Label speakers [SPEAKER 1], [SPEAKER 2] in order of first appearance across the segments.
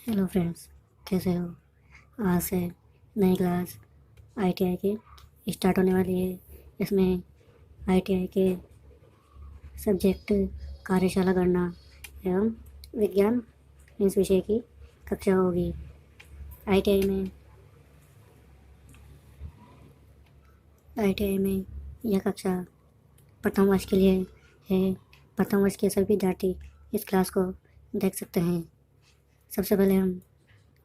[SPEAKER 1] Hello friends, कैसे हो। आज से नई क्लास आईटीआई की स्टार्ट होने वाली है। इसमें आईटीआई के सब्जेक्ट कार्यशाला गणना एवं विज्ञान इस विषय की कक्षा होगी। आईटीआई में यह कक्षा प्रथम वर्ष के लिए है। प्रथम वर्ष के सभी विद्यार्थी इस क्लास को देख सकते हैं। सबसे पहले हम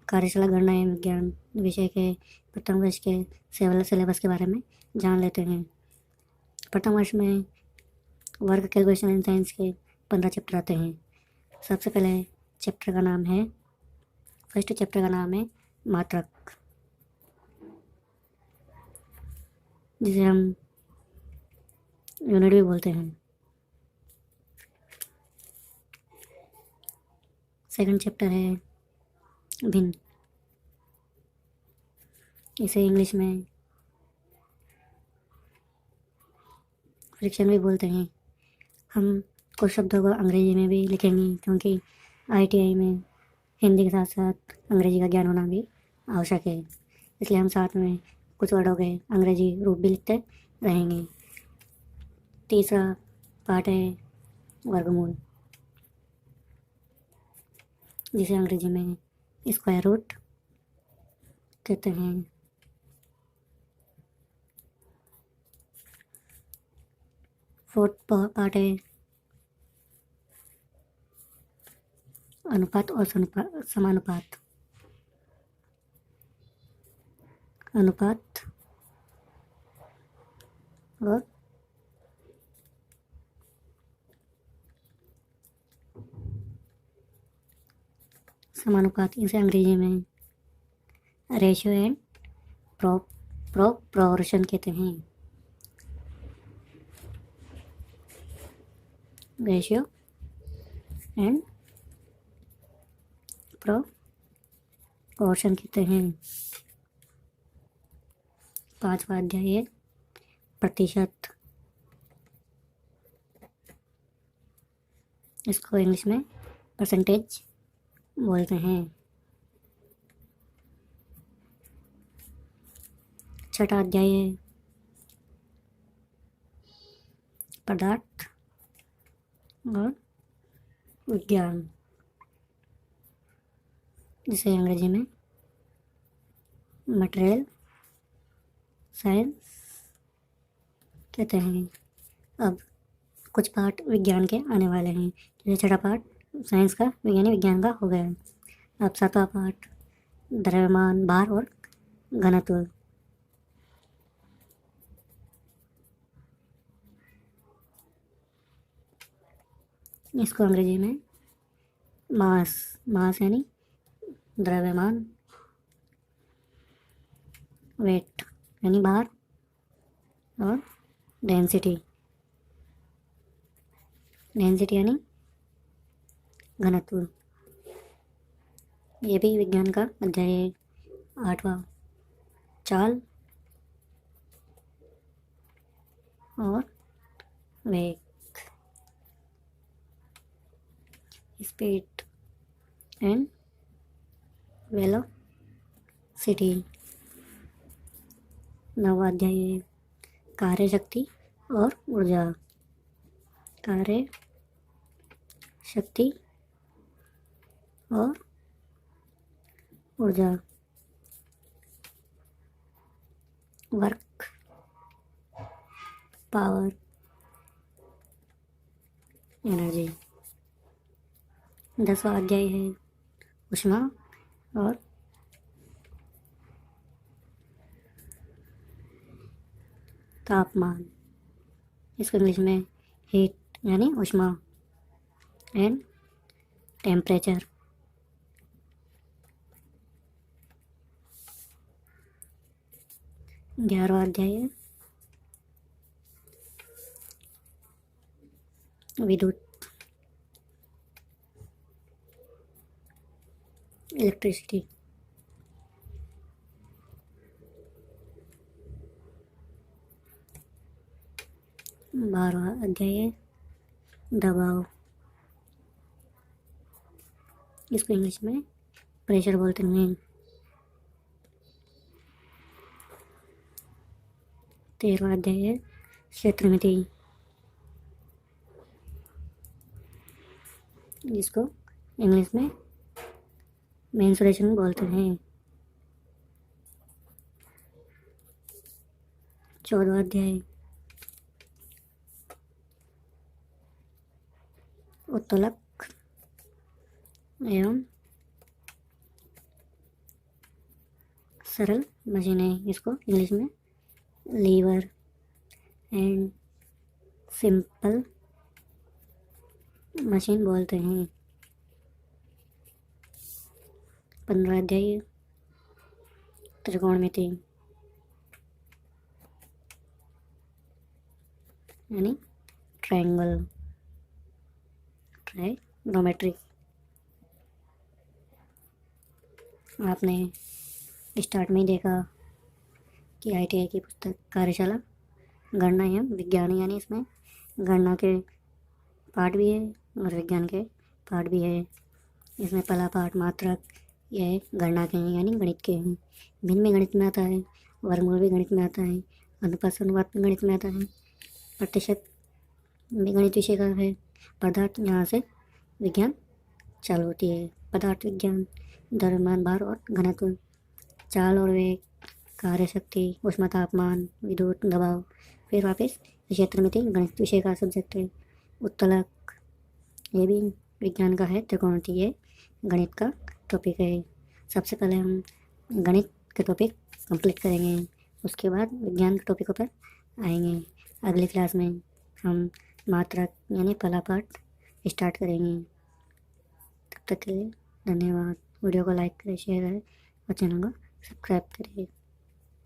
[SPEAKER 1] कार्यशाला गणना एवं विज्ञान विषय के प्रथम वर्ष के सिलेबस के बारे में जान लेते हैं। प्रथम वर्ष में वर्क कैलकुलेशन एंड साइंस के 15 चैप्टर आते हैं। सबसे पहले फर्स्ट चैप्टर का नाम है मात्रक, जिसे हम यूनिट भी बोलते हैं। सेकंड चैप्टर है भिन्न, इसे इंग्लिश में फ्रिक्शन भी बोलते हैं। हम कुछ शब्दों को अंग्रेजी में भी लिखेंगे, क्योंकि आईटीआई में हिंदी के साथ साथ अंग्रेजी का ज्ञान होना भी आवश्यक है। इसलिए हम साथ में कुछ वर्डों के अंग्रेजी रूप भी लिखते रहेंगे। तीसरा पार्ट है वर्गमूल, जिसे अंग्रेजी में स्क्वायर रूट कहते हैं। फोर्थ पार्ट है अनुपात और समानुपात। अनुपात और समानुपात, इसे अंग्रेजी में रेशियो एंड प्रोपोर्शन कहते हैं। रेशियो एंड प्रोपोर्शन कहते हैं। पांचवा अध्याय है प्रतिशत, इसको इंग्लिश में परसेंटेज बोलते हैं। छठा अध्याय है पदार्थ और विज्ञान, जिसे अंग्रेजी में मटेरियल साइंस कहते हैं। अब कुछ पार्ट विज्ञान के आने वाले हैं। जैसे छठा पार्ट साइंस का विज्ञान का हो गया। अब सातवां पार्ट द्रव्यमान, भार और घनत्व। इसको अंग्रेजी में मास यानी द्रव्यमान, वेट यानी भार और डेंसिटी यानी घनत्व। ये भी विज्ञान का अध्याय है। आठवां चाल और वेग, स्पीड एंड वेलोसिटी। नवा अध्याय है कार्य शक्ति और ऊर्जा। कार्य शक्ति और ऊर्जा, वर्क पावर एनर्जी। 10वां अध्याय है ऊष्मा और तापमान, इसको इंग्लिश में हीट यानी ऊष्मा एंड टेम्परेचर। 11वां अध्याय है विद्युत, इलेक्ट्रिसिटी। 12वां अध्याय है दबाव, इसको इंग्लिश में प्रेशर बोलते हैं। 13वां अध्याय है क्षेत्र मिति, जिसको इंग्लिश में मेंसुरेशन बोलते हैं। 14वां अध्याय उत्तोलक एवं सरल मशीनें, इसको इंग्लिश में लीवर एंड सिंपल मशीन बोलते हैं। 15वां अध्याय त्रिकोणमिति यानी ट्रायंगल, ट्राइगोनोमेट्री। आपने स्टार्ट में ही देखा कि ITI की पुस्तक कार्यशाला गणना एवं विज्ञान, यानी इसमें गणना के पाठ भी है और विज्ञान के पाठ भी है। इसमें पहला पाठ मात्रक, यह गणना के हैं यानी गणित के हैं। भिन्न में गणित में आता है, वर्गमूल भी गणित में आता है, अनुपात अनुपात भी गणित में आता है, प्रतिशत भी गणित विषय का है। पदार्थ, यहाँ से विज्ञान चालू होती है। पदार्थ विज्ञान, द्रव्यमान, भार और घनत्व, चाल और वेग, कार्य शक्ति, ऊष्मा, तापमान, विद्युत दबाव। फिर वापस क्षेत्र मिति गणित विषय का सब्जेक्ट है। उत्तलक, ये भी विज्ञान का है। त्रिकोणमिति, ये गणित का टॉपिक है। सबसे पहले हम गणित के टॉपिक कंप्लीट करेंगे, उसके बाद विज्ञान के टॉपिकों पर आएंगे। अगली क्लास में हम मात्रक यानी पहला पार्ट स्टार्ट करेंगे। तब तक के लिए धन्यवाद। वीडियो को लाइक करें, शेयर करें और चैनल को सब्सक्राइब करिए।